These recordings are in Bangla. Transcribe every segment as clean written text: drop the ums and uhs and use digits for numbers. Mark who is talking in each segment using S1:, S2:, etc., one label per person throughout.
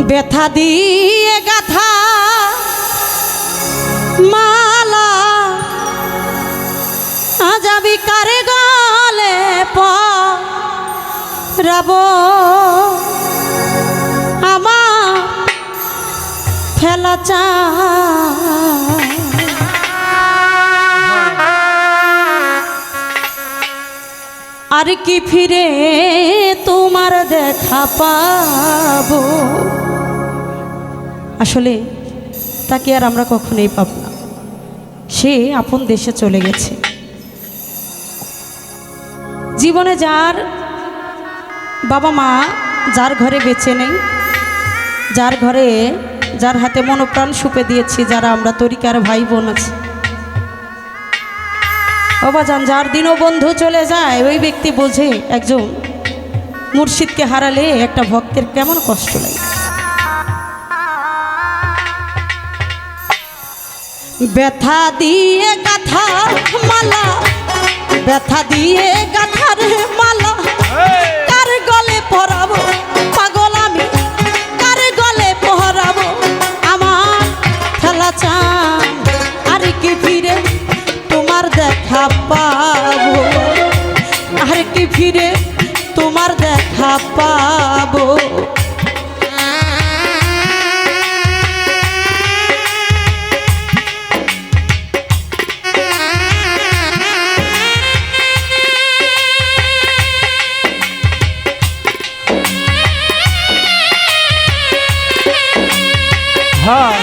S1: ব্যথা দিয়ে গাথা মালা যাবি কারে গলে পরাব আমার ফেলা চা আর কি ফিরে তোমার দেখা পাবো। আসলে তাকে আর আমরা কখনোই পাব না, সে আপন দেশে চলে গেছে। জীবনে যার বাবা মা যার ঘরে বেঁচে নেই, যার ঘরে যার হাতে মনোপ্রাণ সুপে দিয়েছি, যারা আমরা তরিকার ভাই বোন আছি, বাবা যান যার দিনও বন্ধু চলে যায়, ওই ব্যক্তি বোঝে একজন মুর্শিদকে হারালে একটা ভক্তের কেমন কষ্ট লাগে। ব্যথা দিয়ে গাথা মালা, ব্যথা দিয়ে গাথার মালা কার গলে পরাবো পাগল আমি, কার গলে পরাবো আমার খেলা চান আর কি ফিরে তোমার দেখা পাবো, আর কি ফিরে তোমার দেখা পাবো।
S2: হ্যাঁ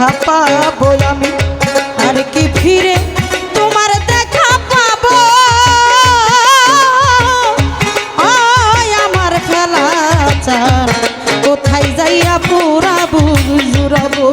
S1: দেখা পাবো আমি, আর কি ফিরে তোমার দেখা পাবো? আমার ফেলা চান কোথায় যাইয়া পুরাবো জুড়াবো?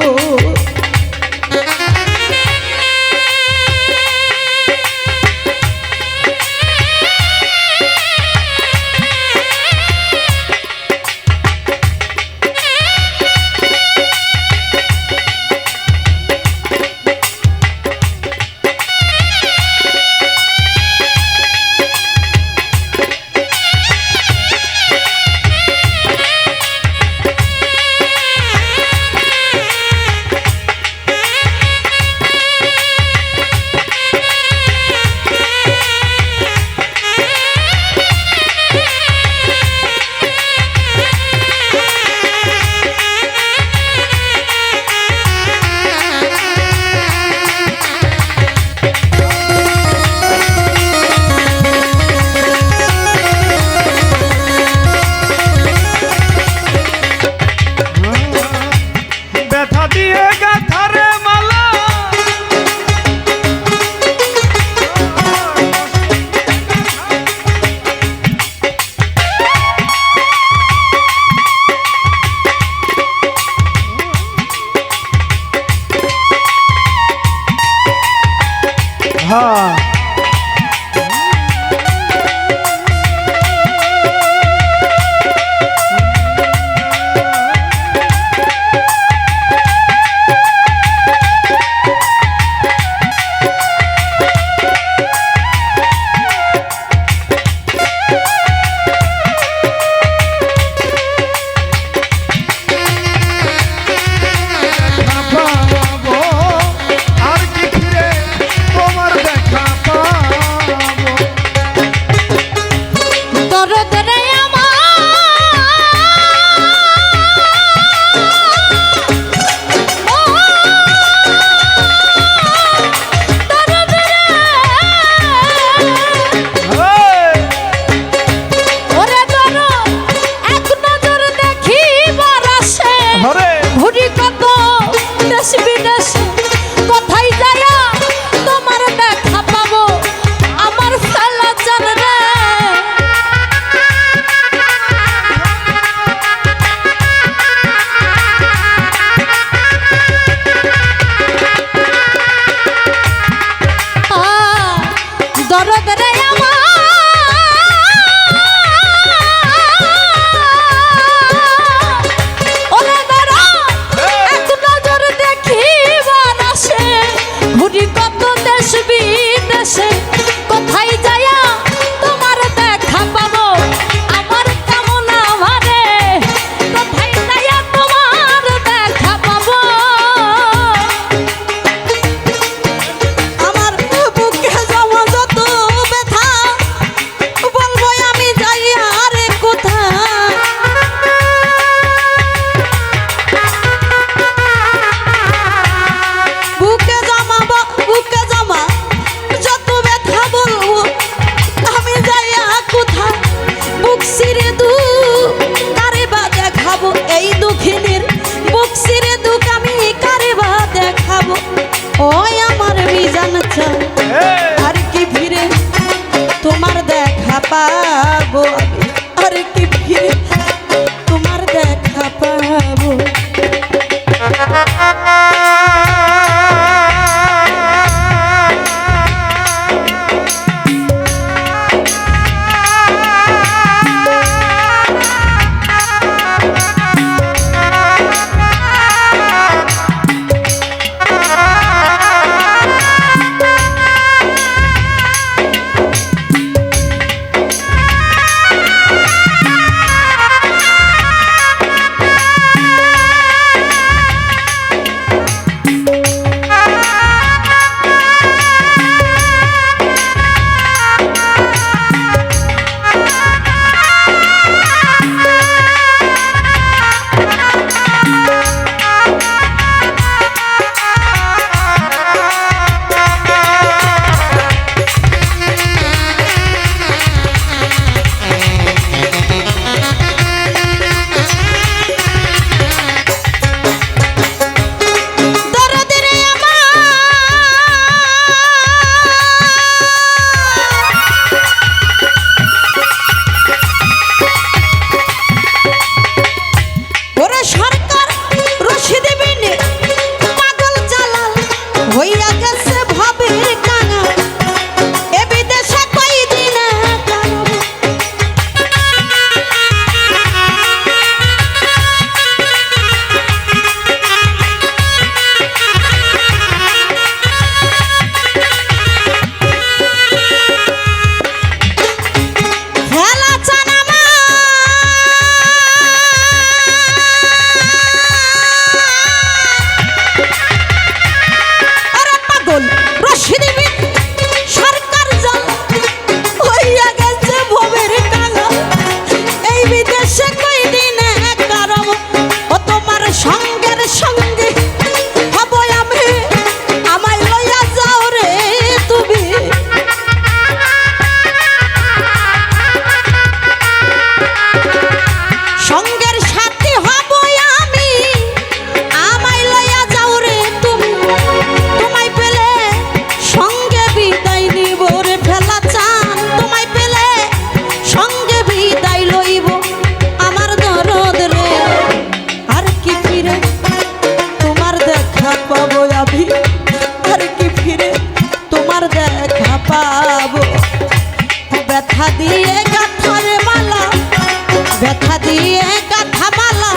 S1: গাথা মালা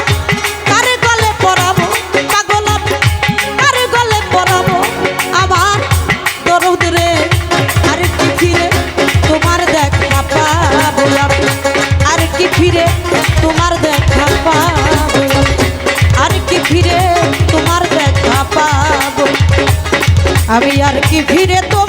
S1: কার গলে পরাবো পাগল আমি কার গলে পরাবো আমার দরদ রে আর কি ফিরে তোমার দেখা পাবো আমি আর কি ফিরে তোমার দেখা পাবো আর কি ফিরে তোমার দেখা পাবো আমি আর কি ফিরে তো